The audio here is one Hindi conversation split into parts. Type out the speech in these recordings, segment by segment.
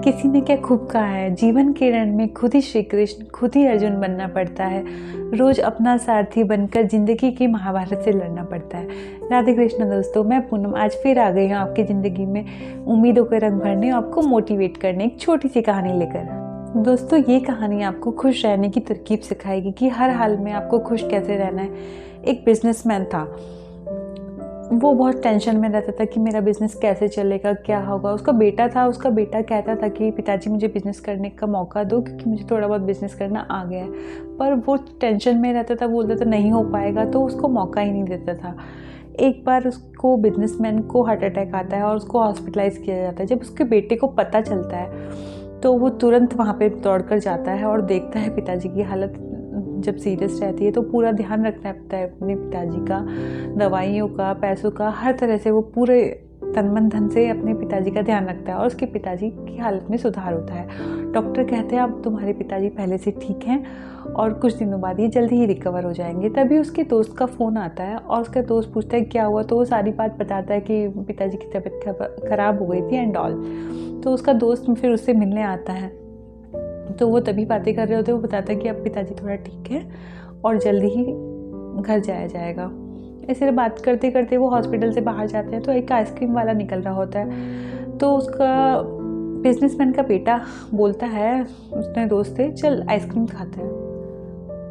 किसी ने क्या खूब कहा है, जीवन के रण में खुद ही श्री कृष्ण, खुद ही अर्जुन बनना पड़ता है। रोज अपना सारथी बनकर जिंदगी की महाभारत से लड़ना पड़ता है। राधे कृष्ण दोस्तों, मैं पूनम आज फिर आ गई हूँ आपकी ज़िंदगी में उम्मीदों के रंग भरने, आपको मोटिवेट करने एक छोटी सी कहानी लेकर। दोस्तों, ये कहानी आपको खुश रहने की तरकीब सिखाएगी कि हर हाल में आपको खुश कैसे रहना है। एक बिजनेसमैन था, वो बहुत टेंशन में रहता था कि मेरा बिज़नेस कैसे चलेगा, क्या होगा। उसका बेटा था, उसका बेटा कहता था कि पिताजी मुझे बिज़नेस करने का मौका दो क्योंकि मुझे थोड़ा बहुत बिज़नेस करना आ गया है। पर वो टेंशन में रहता था, बोलता था नहीं हो पाएगा, तो उसको मौका ही नहीं देता था। एक बार उसको बिजनेसमैन को हार्ट अटैक आता है और उसको हॉस्पिटलाइज किया जाता है। जब उसके बेटे को पता चलता है तो वो तुरंत वहाँ पे दौड़कर जाता है और देखता है पिताजी की हालत जब सीरियस रहती है, तो पूरा ध्यान रखना पड़ता है अपने पिताजी का, दवाइयों का, पैसों का, हर तरह से वो पूरे तन मन धन से अपने पिताजी का ध्यान रखता है और उसके पिताजी की हालत में सुधार होता है। डॉक्टर कहते हैं अब तुम्हारे पिताजी पहले से ठीक हैं और कुछ दिनों बाद ये जल्दी ही रिकवर हो जाएंगे। तभी उसके दोस्त का फ़ोन आता है और उसका दोस्त पूछता है क्या हुआ, तो वो सारी बात बताता है कि पिताजी की तबीयत खराब हो गई थी एंड ऑल। तो उसका दोस्त फिर उससे मिलने आता है, तो वो तभी बातें कर रहे होते हैं। वो बताता है कि अब पिताजी थोड़ा ठीक है और जल्दी ही घर जाया जाएगा। ऐसे बात करते करते वो हॉस्पिटल से बाहर जाते हैं तो एक आइसक्रीम वाला निकल रहा होता है। तो उसका बिजनेसमैन का बेटा बोलता है उसने दोस्त से, चल आइसक्रीम खाते हैं।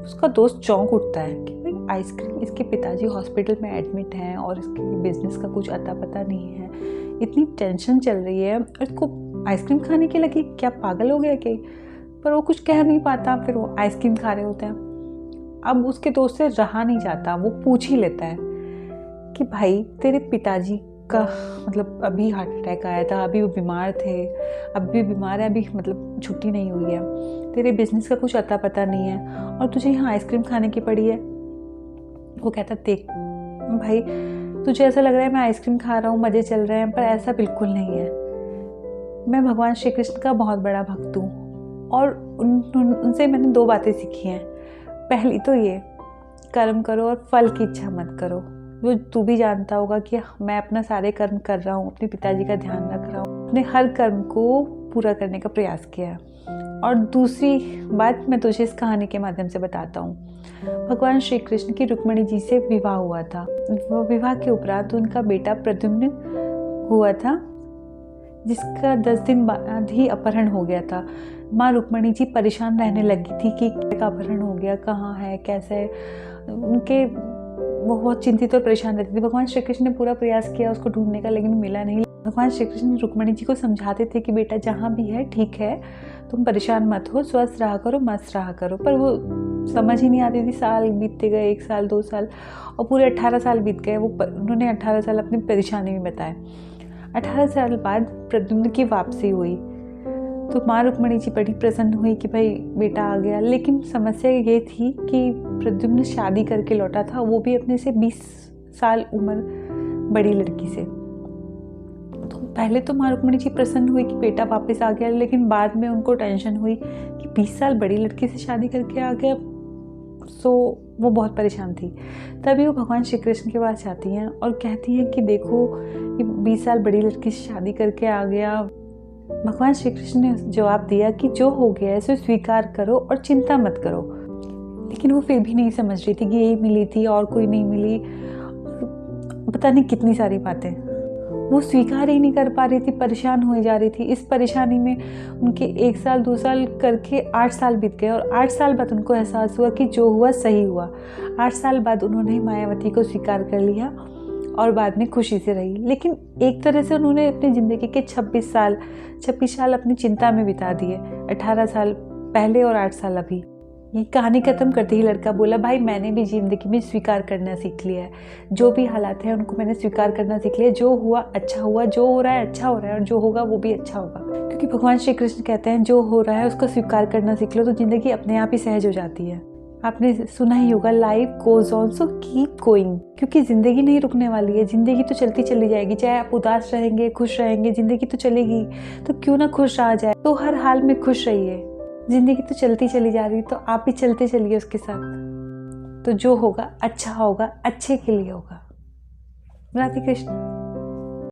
उसका दोस्त चौंक उठता है कि भाई आइसक्रीम, इसके पिताजी हॉस्पिटल में एडमिट हैं और इसके बिजनेस का कुछ अता पता नहीं है, इतनी टेंशन चल रही है और इसको आइसक्रीम खाने के लगी, क्या पागल हो गया क्या? पर वो कुछ कह नहीं पाता, फिर वो आइसक्रीम खा रहे होते हैं। अब उसके दोस्त से रहा नहीं जाता, वो पूछ ही लेता है कि भाई तेरे पिताजी का मतलब अभी हार्ट अटैक आया था, अभी वो बीमार थे, अभी बीमार है, अभी मतलब छुट्टी नहीं हुई है, तेरे बिजनेस का कुछ अता पता नहीं है और तुझे यहाँ आइसक्रीम खाने की पड़ी है। वो कहता देख भाई, तुझे ऐसा लग रहा है मैं आइसक्रीम खा रहा हूँ, मज़े चल रहे हैं, पर ऐसा बिल्कुल नहीं है। मैं भगवान श्री कृष्ण का बहुत बड़ा भक्त हूँ और उनसे मैंने 2 बातें सीखी हैं। पहली तो ये, कर्म करो और फल की इच्छा मत करो। वो तू भी जानता होगा कि मैं अपना सारे कर्म कर रहा हूँ, अपने पिताजी का ध्यान रख रहा हूँ, अपने हर कर्म को पूरा करने का प्रयास किया है। और दूसरी बात मैं तुझे इस कहानी के माध्यम से बताता हूँ। भगवान श्री कृष्ण की रुक्मिणी जी से विवाह हुआ था। वो विवाह के उपरांत उनका बेटा प्रद्युम्न हुआ था, जिसका 10 दिन बाद ही अपहरण हो गया था। माँ रुक्मिणी जी परेशान रहने लगी थी कि क्या अपहरण हो गया, कहाँ है, कैसे है। उनके वो बहुत चिंतित और परेशान रहती थी। भगवान श्री कृष्ण ने पूरा प्रयास किया उसको ढूंढने का, लेकिन मिला नहीं। भगवान श्री कृष्ण रुक्मिणी जी को समझाते थे कि बेटा जहाँ भी है ठीक है, तुम परेशान मत हो, स्वस्थ रहा करो, मस्त रहा करो। पर वो समझ ही नहीं आती थी। साल बीतते गए, 1 साल, 2 साल और पूरे 18 साल बीत गए। उन्होंने 18 साल अपनी परेशानी में बताए। 18 साल बाद प्रद्युम्न की वापसी हुई तो माँ रुक्मिणी जी बड़ी प्रसन्न हुई कि भाई बेटा आ गया। लेकिन समस्या ये थी कि प्रद्युम्न शादी करके लौटा था, वो भी अपने से 20 साल उम्र बड़ी लड़की से। तो पहले तो माँ रुक्मिणी जी प्रसन्न हुई कि बेटा वापस आ गया, लेकिन बाद में उनको टेंशन हुई कि 20 साल बड़ी लड़की से शादी करके आ गया। सो वो बहुत परेशान थी। तभी वो भगवान श्री कृष्ण के पास जाती हैं और कहती हैं कि देखो ये 20 साल बड़ी लड़की से शादी करके आ गया। भगवान श्री कृष्ण ने जवाब दिया कि जो हो गया है उसे स्वीकार करो और चिंता मत करो। लेकिन वो फिर भी नहीं समझ रही थी कि यही मिली थी और कोई नहीं मिली, पता नहीं कितनी सारी बातें वो स्वीकार ही नहीं कर पा रही थी, परेशान हो जा रही थी। इस परेशानी में उनके 1 साल 2 साल करके 8 साल बीत गए और 8 साल बाद उनको एहसास हुआ कि जो हुआ सही हुआ। 8 साल बाद उन्होंने मायावती को स्वीकार कर लिया और बाद में खुशी से रही। लेकिन एक तरह से उन्होंने अपनी ज़िंदगी के 26 साल अपनी चिंता में बिता दिए। 18 साल पहले और 8 साल अभी। ये कहानी खत्म करते ही लड़का बोला, भाई मैंने भी ज़िंदगी में स्वीकार करना सीख लिया है। जो भी हालात हैं उनको मैंने स्वीकार करना सीख लिया। जो हुआ अच्छा हुआ, जो हो रहा है अच्छा हो रहा है और जो होगा वो भी अच्छा होगा। क्योंकि भगवान श्री कृष्ण कहते हैं जो हो रहा है उसका स्वीकार करना सीख लो तो ज़िंदगी अपने आप ही सहज हो जाती है। आपने सुना ही होगा, life goes on so keep going. क्योंकि ज़िंदगी नहीं रुकने वाली है, ज़िंदगी तो चलती चली जाएगी। चाहे आप उदास रहेंगे, खुश रहेंगे, ज़िंदगी तो चलेगी। तो क्यों ना खुश रहा जाए। तो हर हाल में खुश रहिए। ज़िंदगी तो चलती चली जा रही, तो आप भी चलते चलिए उसके साथ। तो जो होगा अच्छा होगा, अच्छे के लिए होगा। राधे कृष्ण।